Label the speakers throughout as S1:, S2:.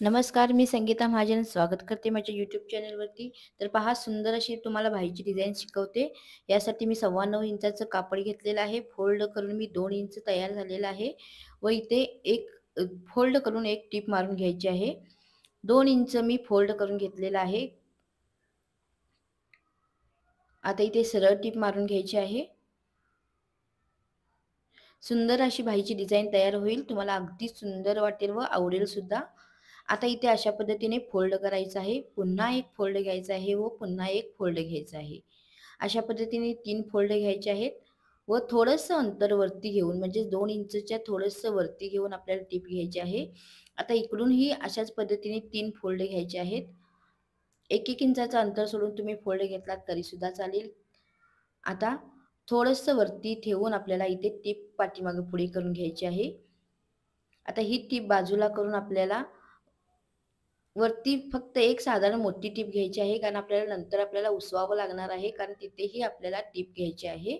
S1: नमस्कार, मी संगीता महाजन स्वागत करते माझ्या यूट्यूब चॅनलवरती. तर पहा, सुंदर अशी तुम्हाला बाहीची डिझाईन शिकवते. यासाठी मी 9.25 इंचाचं कापड घेतलेलं आहे. फोल्ड करून मी 2 इंच तयार झालेलं आहे व इथे एक फोल्ड करून एक टीप मारून घ्यायची आहे. 2 इंच मी फोल्ड करून घेतलेलं आहे. आता इथे सरळ टीप मारून घ्यायची आहे. सुंदर अशी बाहीची डिझाइन तयार होईल. तुम्हाला अगदी सुंदर वाटेल व आवडेल सुद्धा. आता इथे अशा पद्धतीने फोल्ड करायचं आहे. पुन्हा एक फोल्ड घ्यायचा आहे व पुन्हा एक फोल्ड घ्यायचा आहे. अशा पद्धतीने 3 फोल्ड घ्यायचे आहेत व थोडंसं अंतर वरती घेऊन म्हणजे 2 इंचच्या थोडंसं वरती घेऊन आपल्याला टीप घ्यायची आहे. आता इकडूनही अशाच पद्धतीने 3 फोल्ड घ्यायचे आहेत. 1-1 इंचाचं अंतर सोडून तुम्ही फोल्ड घेतलात तरी सुद्धा चालेल. आता थोडंसं वरती ठेवून आपल्याला इथे टीप पाठीमागे पुढे करून घ्यायची आहे. आता ही टीप बाजूला करून आपल्याला वरती फक्त एक साधारण मोठी टीप घ्यायची आहे, कारण आपल्याला नंतर आपल्याला उसवावं लागणार आहे, कारण तिथेही आपल्याला टीप घ्यायची आहे.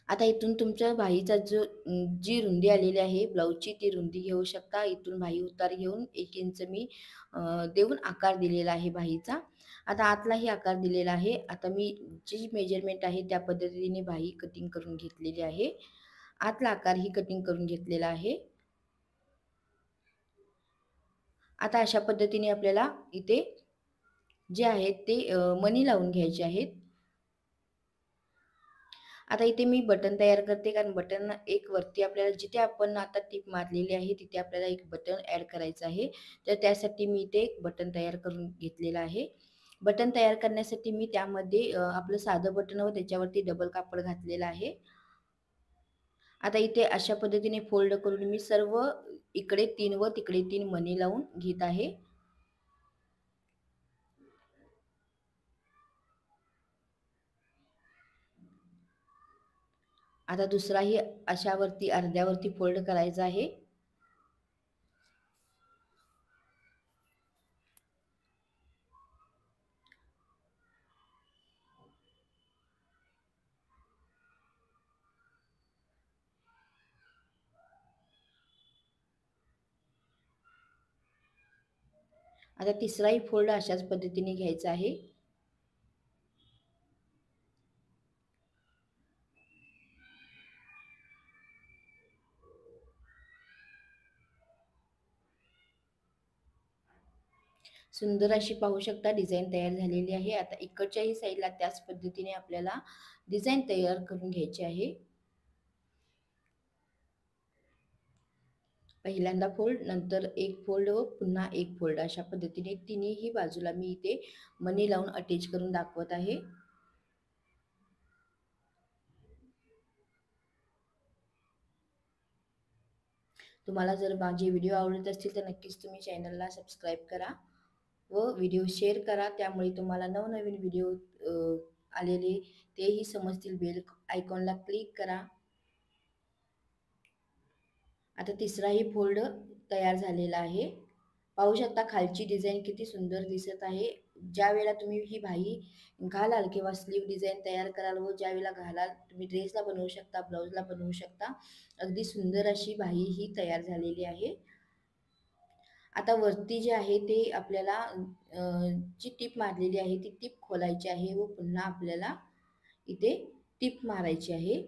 S1: आता इथून तुमच्या बाहीचा जी रुंदी आलेली आहे ब्लाऊजची ती रुंदी घेऊ शकता. इथून बाही उतार घेऊन 1 इंच मी देऊन आकार दिलेला आहे बाहीचा. आता आतलाही आकार दिलेला आहे. आता मी जी मेजरमेंट आहे त्या पद्धतीने बाही कटिंग करून घेतलेली आहे. आतला आकारही कटिंग करून घेतलेला आहे. आता अशा पद्धतीने आपल्याला इथे जे आहेत ते मणी लावून घ्यायचे आहेत. आता इथे मी बटन तयार करते, कारण बटन एक वरती आपल्याला जिथे आपण आता टीप मारलेली आहे तिथे आपल्याला एक बटन ॲड करायचं आहे. तर त्यासाठी मी इथे एक बटन तयार करून घेतलेलं आहे. बटन तयार करण्यासाठी मी त्यामध्ये आपलं साधं बटन व त्याच्यावरती डबल कापड घातलेलं आहे. आता इथे अशा पद्धतीने फोल्ड करून मी सर्व इकडे 3 व तिकडे 3 मणी लावून घेत आहे. आता दुसराही अशावरती अर्ध्यावरती फोल्ड करायचा आहे. आता तिसराही फोल्ड अशाच पद्धतीने घ्यायचा आहे. सुंदर अशी पाहू शकता डिझाईन तयार झालेली आहे. आता इकडच्याही साईडला त्याच पद्धतीने आपल्याला डिझाईन तयार करून घ्यायची आहे. पहिल्यांदा फोल्ड, नंतर एक फोल्ड व पुन्हा एक फोल्ड अशा पद्धतीने तिन्ही बाजूला मी इथे मणी लावून अटॅच करून दाखवत आहे. तुम्हाला जर माझे व्हिडिओ आवडत असतील तर नक्कीच तुम्ही चॅनलला सबस्क्राईब करा व व्हिडिओ शेअर करा. त्यामुळे तुम्हाला नवनवीन व्हिडिओ आलेले तेही समजतील. बेल आयकॉनला क्लिक करा. आता तिसराही फोल्ड तयार झालेला आहे. पाहू शकता खालची डिझाईन किती सुंदर दिसत आहे. ज्या वेळेला तुम्ही ही बाही घालाल किंवा स्लीव डिझाईन तयार कराल व ज्या वेळेला घालाल तुम्ही ड्रेसला बनवू शकता, ब्लाऊजला बनवू शकता. अगदी सुंदर अशी बाही ही तयार झालेली आहे. आता वरती जे आहे ते आपल्याला जी टीप मारलेली आहे ती टीप खोलायची आहे व पुन्हा आपल्याला इथे टीप मारायची आहे.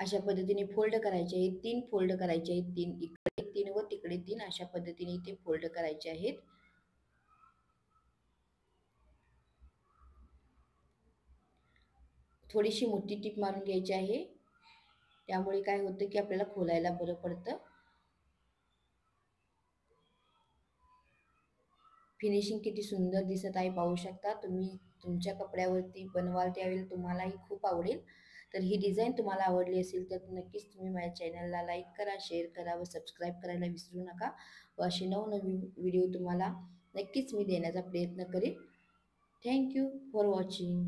S1: अशा पद्धतीने फोल्ड करायचे आहेत. 3 फोल्ड करायचे आहेत. 3 इकडे 3 व तिकडे 3 अशा पद्धतीने इथे फोल्ड करायचे आहेत. थोडीशी मोठी टीप मारून घ्यायची आहे. त्यामुळे काय होतं की आपल्याला खोलायला बरं पडतं. फिनिशिंग किती सुंदर दिसत आहे पाहू शकता. तुम्ही तुमच्या कपड्यावरती बनवाल त्यावेळेला तुम्हालाही खूप आवडेल. तर ही डिझाईन तुम्हाला आवडली असेल तर नक्कीच तुम्ही माझ्या चॅनलला लाईक करा, शेअर करा व सबस्क्राईब करायला विसरू नका. व असे नवनवीन व्हिडिओ तुम्हाला नक्कीच मी देण्याचा प्रयत्न करेन. Thank you for watching.